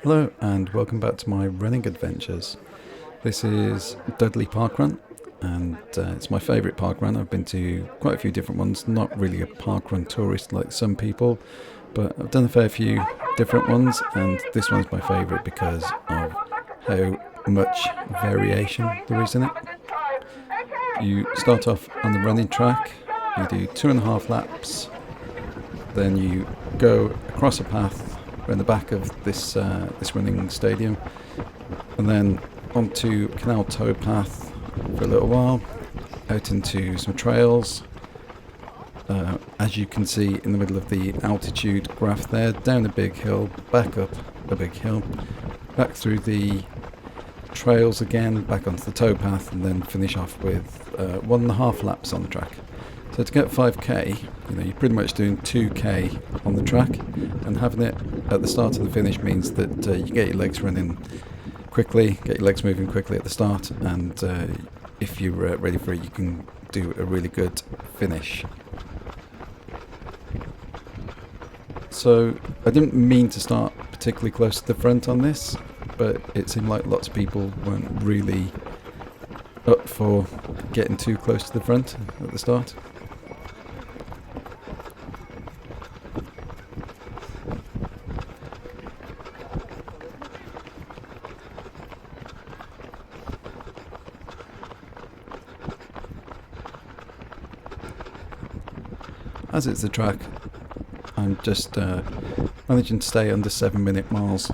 Hello and welcome back to my running adventures. This is Dudley Parkrun and it's my favourite parkrun. I've been to quite a few different ones, not really a parkrun tourist like some people, but I've done a fair few different ones and this one's my favourite because of how much variation there is in it. You start off on the running track, you do 2.5 laps, then you go across a path around the back of this running stadium, and then onto canal towpath for a little while, out into some trails. As you can see in the middle of the altitude graph there, down a big hill, back up a big hill, back through the trails again, back onto the towpath, and then finish off with 1.5 laps on the track. So to get 5k, you're pretty much doing 2k on the track, and having it at the start and the finish means that you get your legs running quickly, get your legs moving quickly at the start, and if you're ready for it, you can do a really good finish. So I didn't mean to start particularly close to the front on this, but it seemed like lots of people weren't really up for getting too close to the front at the start. As it's the track, I'm just managing to stay under 7-minute miles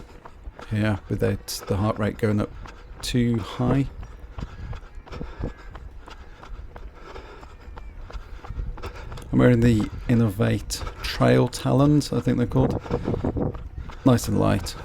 here without the heart rate going up too high. I'm wearing the Innovate Trail Talons, I think they're called. Nice and light.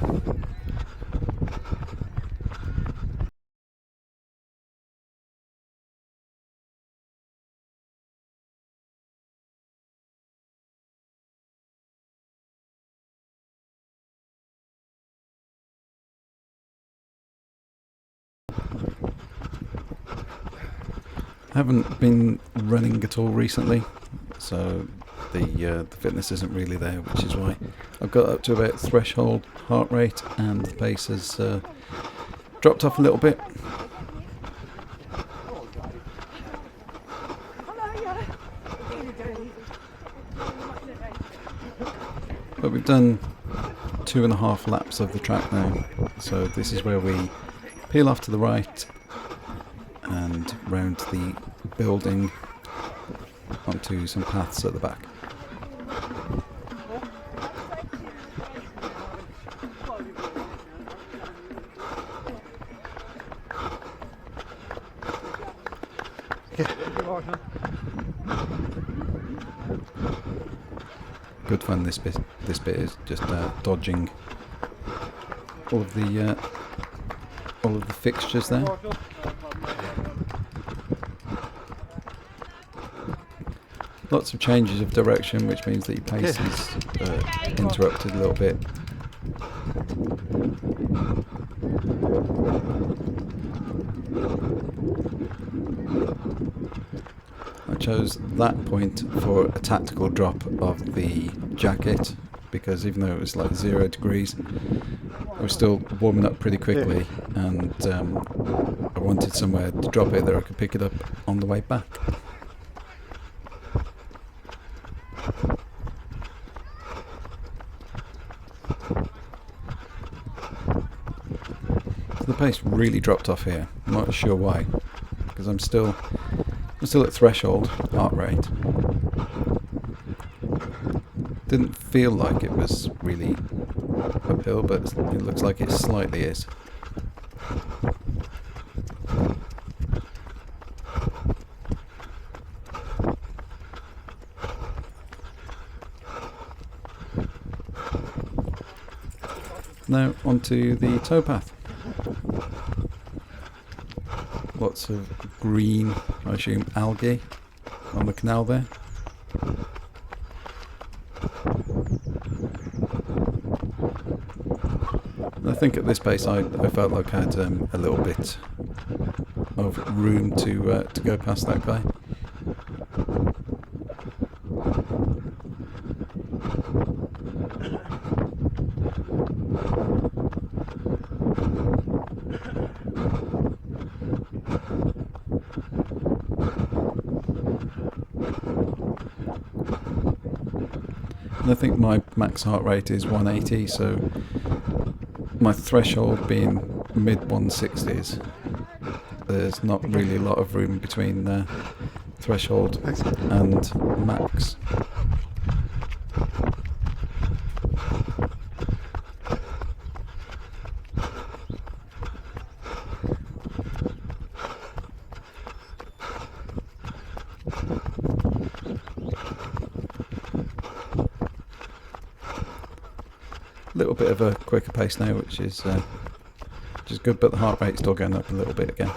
I haven't been running at all recently, so the fitness isn't really there, which is why I've got up to about threshold heart rate and the pace has dropped off a little bit. But we've done 2.5 laps of the track now, so this is where we peel off to the right and round the building onto some paths at the back. Good fun. This bit is just dodging all of the fixtures there. Lots of changes of direction, which means that your pace is interrupted a little bit. I chose that point for a tactical drop of the jacket, because even though it was like 0 degrees, I was still warming up pretty quickly, and I wanted somewhere to drop it that I could pick it up on the way back. So the pace really dropped off here. I'm not sure why, because I'm still at threshold heart rate. Didn't feel like it was really uphill, but it looks like it slightly is. Now onto the towpath. Lots of green, I assume algae, on the canal there. And I think at this pace I felt like I had a little bit of room to go past that guy. And I think my max heart rate is 180, so my threshold being mid 160s. There's not really a lot of room between threshold and max. A little bit of a quicker pace now, which is good, but the heart rate's still going up a little bit again.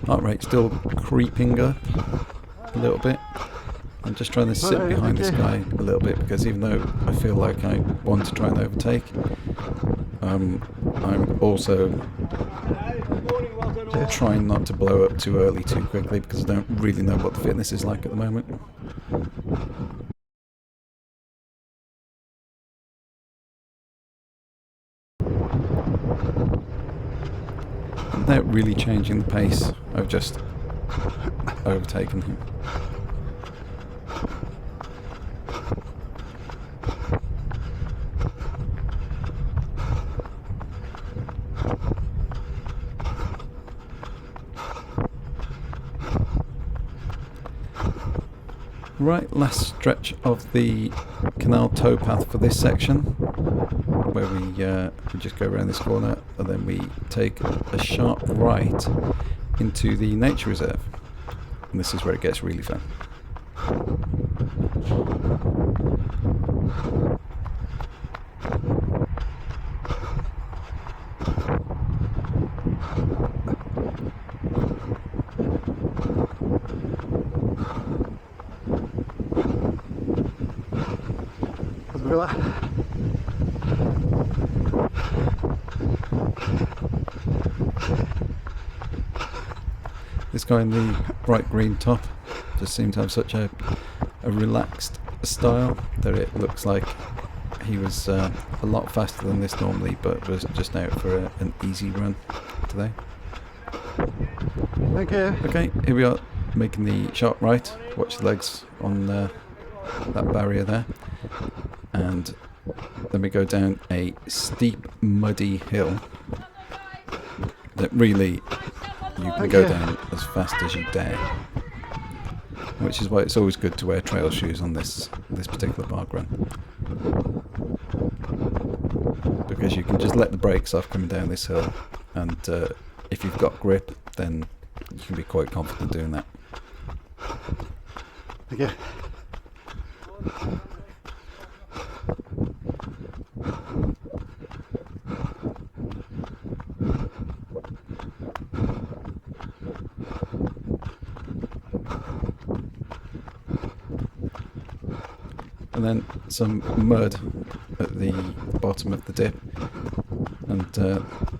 Heart rate still creeping up a little bit. I'm just trying to sit behind this guy a little bit, because even though I feel like I want to try and overtake, I'm also trying not to blow up too early too quickly, because I don't really know what the fitness is like at the moment. Without really changing the pace, I've just overtaken him. Right, last stretch of the canal towpath for this section, where we just go around this corner and then we take a sharp right into the nature reserve, and this is where it gets really fun. This guy in the bright green top just seemed to have such a relaxed style that it looks like he was a lot faster than this normally, but was just out for an easy run today. Thank you. Okay, here we are making the sharp right. Watch the legs on that barrier there. And then we go down a steep, muddy hill that really you can go down as fast as you dare, which is why it's always good to wear trail shoes on this particular park run, because you can just let the brakes off coming down this hill, and if you've got grip, then you can be quite confident doing that. Okay. And then some mud at the bottom of the dip, and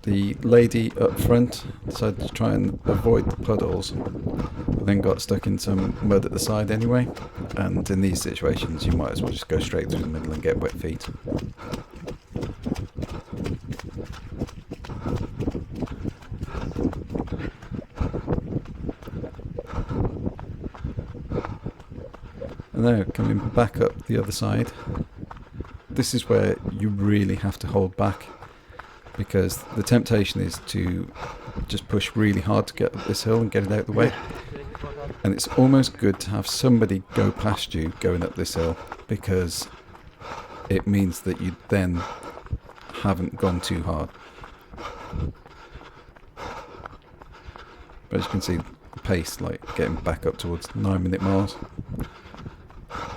the lady up front decided to try and avoid the puddles, but then got stuck in some mud at the side anyway, and in these situations you might as well just go straight through the middle and get wet feet. And now coming back up the other side, this is where you really have to hold back, because the temptation is to just push really hard to get up this hill and get it out of the way. And it's almost good to have somebody go past you going up this hill, because it means that you then haven't gone too hard. But as you can see, the pace, like getting back up towards 9-minute miles,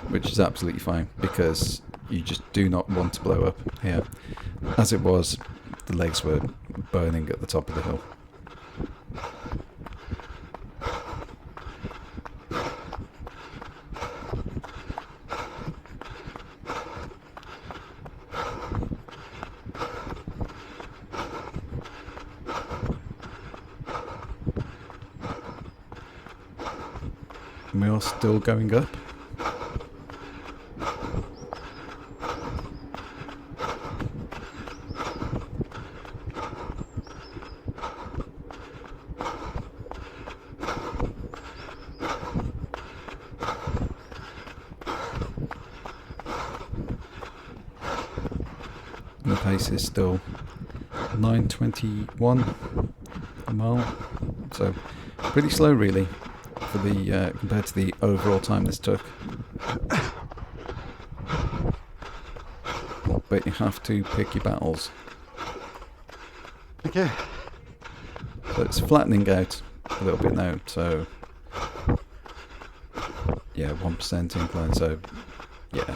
which is absolutely fine, because you just do not want to blow up here. As it was, the legs were burning at the top of the hill. And we are still going up. And the pace is still 9:21 a mile, so pretty slow really for the compared to the overall time this took. But you have to pick your battles. Okay. So it's flattening out a little bit now, so yeah, 1% incline, so yeah,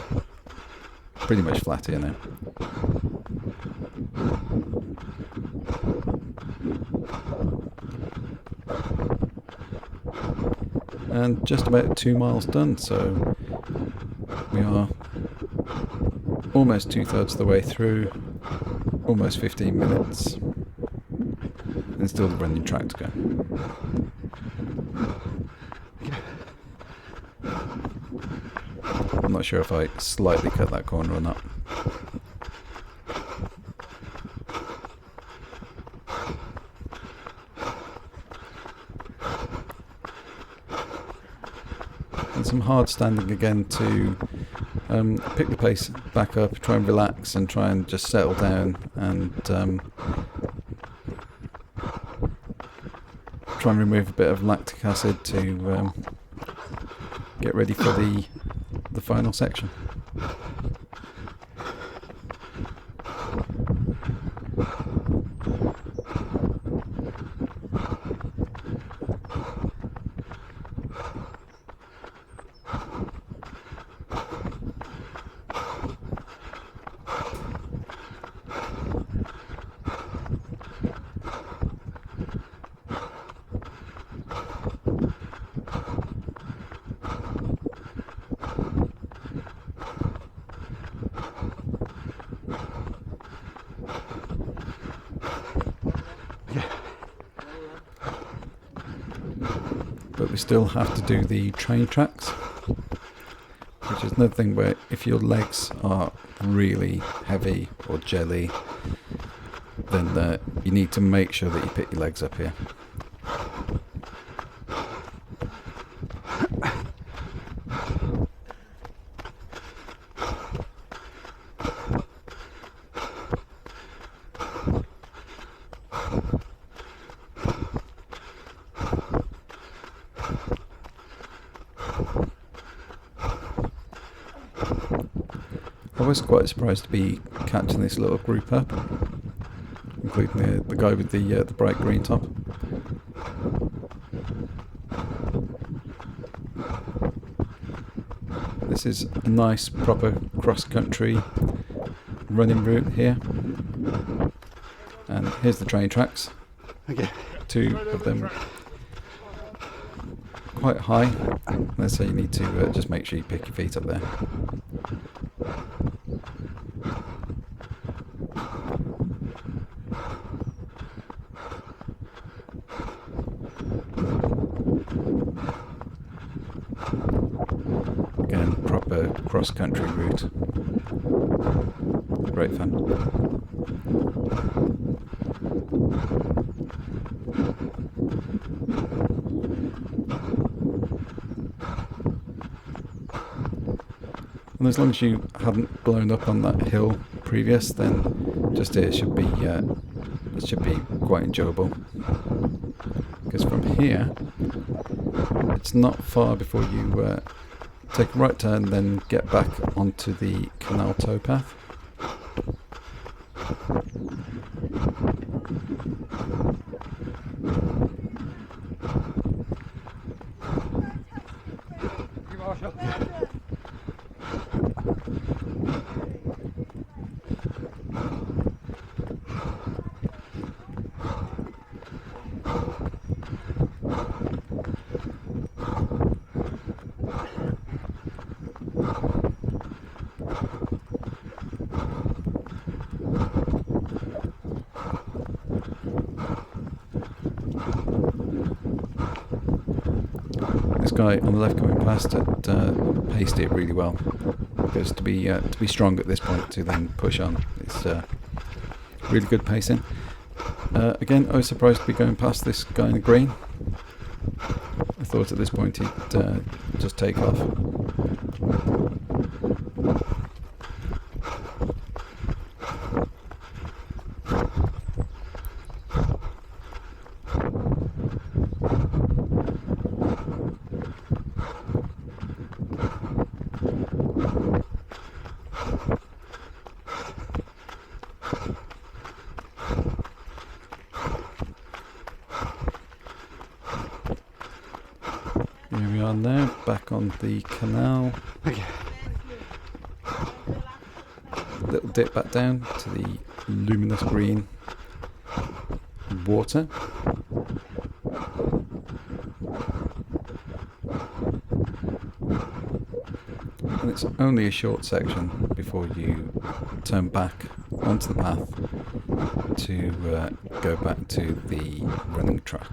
pretty much flat here now. And just about 2 miles done, so we are almost 2/3 of the way through, almost 15 minutes, and still the running track to go. I'm not sure if I slightly cut that corner or not. And some hard standing again to pick the pace back up, try and relax and try and just settle down, and try and remove a bit of lactic acid to get ready for the final section. But we still have to do the train tracks, which is another thing where if your legs are really heavy or jelly, then you need to make sure that you pick your legs up here. I was quite surprised to be catching this little group up, including the guy with the bright green top. This is a nice proper cross-country running route here, and here's the train tracks. Okay. 2 of them quite high. Let's say you need to just make sure you pick your feet up there. Again, proper cross-country route. Great fun. And as long as you hadn't blown up on that hill previous, then just here it should be quite enjoyable. Because from here, it's not far before you take a right turn, then get back onto the canal towpath. This guy on the left coming past had paced it really well, because to be strong at this point to then push on, it's really good pacing. Again, I was surprised to be going past this guy in the green. I thought at this point he'd just take off. Here we are now, back on the canal. Okay. Little dip back down to the luminous green water. And it's only a short section before you turn back onto the path to go back to the running track.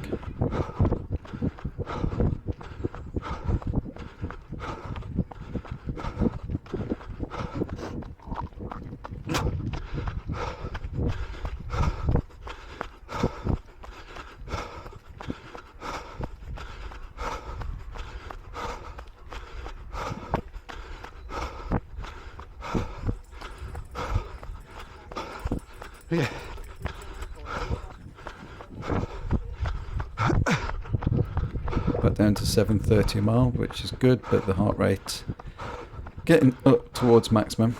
Yeah. Back down to 7:30 a mile, which is good, but the heart rate getting up towards maximum.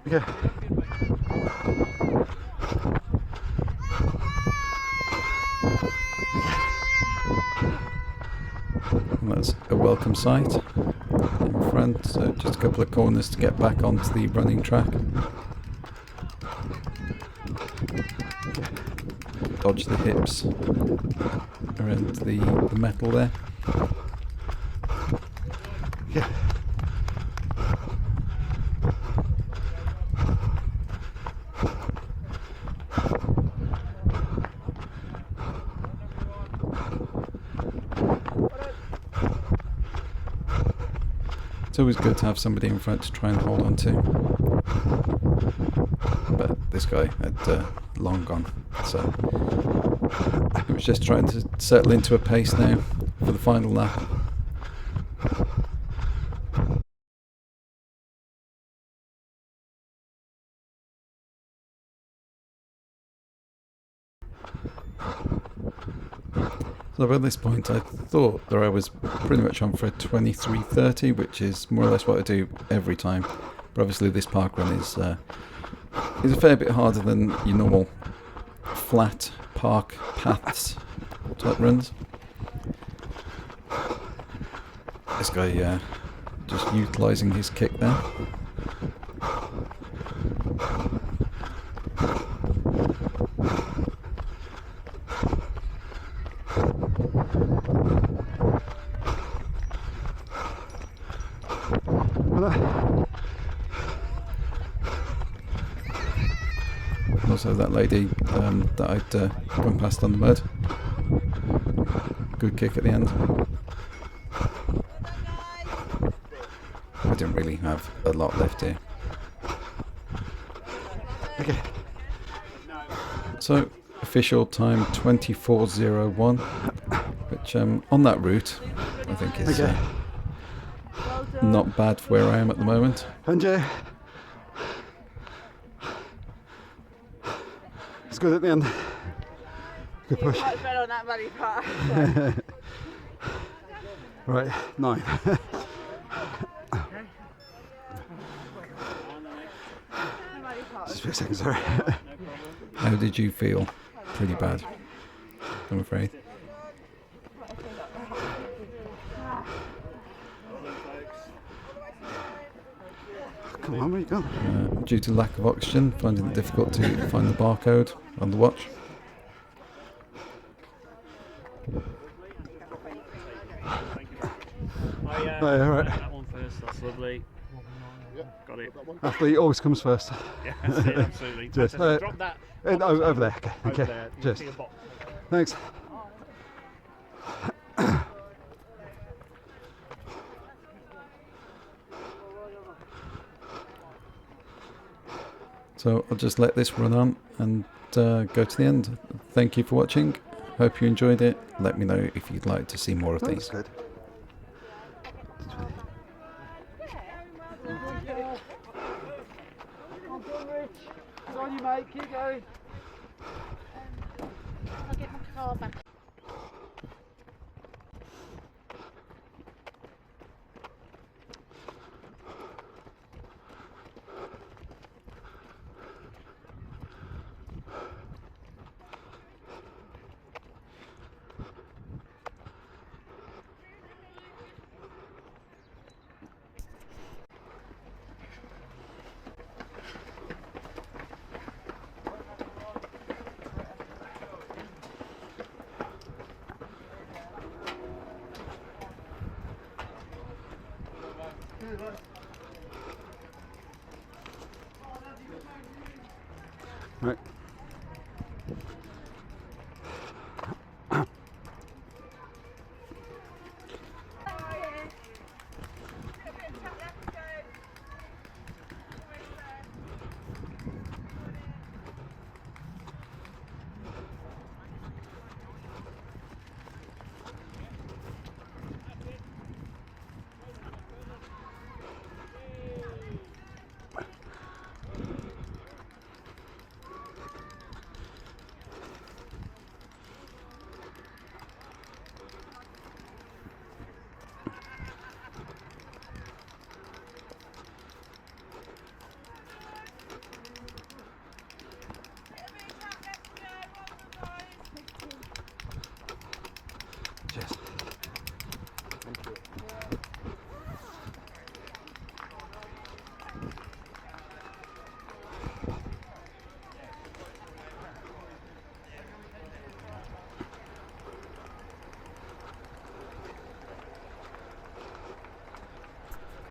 Okay. And that's a welcome sight in front, so just a couple of corners to get back onto the running track. Dodge the hips around the metal there. Yeah. It's always good to have somebody in front to try and hold on to, but this guy had long gone, so it was just trying to settle into a pace now for the final lap. So by this point I thought that I was pretty much on for a 23:30, which is more or less what I do every time. But obviously this park run is a fair bit harder than your normal flat park paths type runs. This guy just utilising his kick there. Also that lady that I'd gone past on the mud. Good kick at the end. didn't really have a lot left here. Okay. So, official time 24:01, which on that route, I think is Okay. not bad for where I am at the moment. Hunter. It's good at the end. Good push. Much better on that rally part. Right, 9. Just for a second, sorry. How did you feel? Pretty bad, I'm afraid. Come on, where you gone? Due to lack of oxygen, finding it difficult to find the barcode on the watch. Oh, yeah, right. That one first, that's lovely. Got it. Athlete always comes first. Yeah, that's it, absolutely. Cheers. Fantastic. Drop that Over there. Okay. over Okay. there. You Cheers. see a box. Thanks. So I'll just let this run on and go to the end. Thank you for watching. Hope you enjoyed it. Let me know if you'd like to see more of That's these. good. It's on you, mate. Keep going. I'll get my car back. Right. Cheers.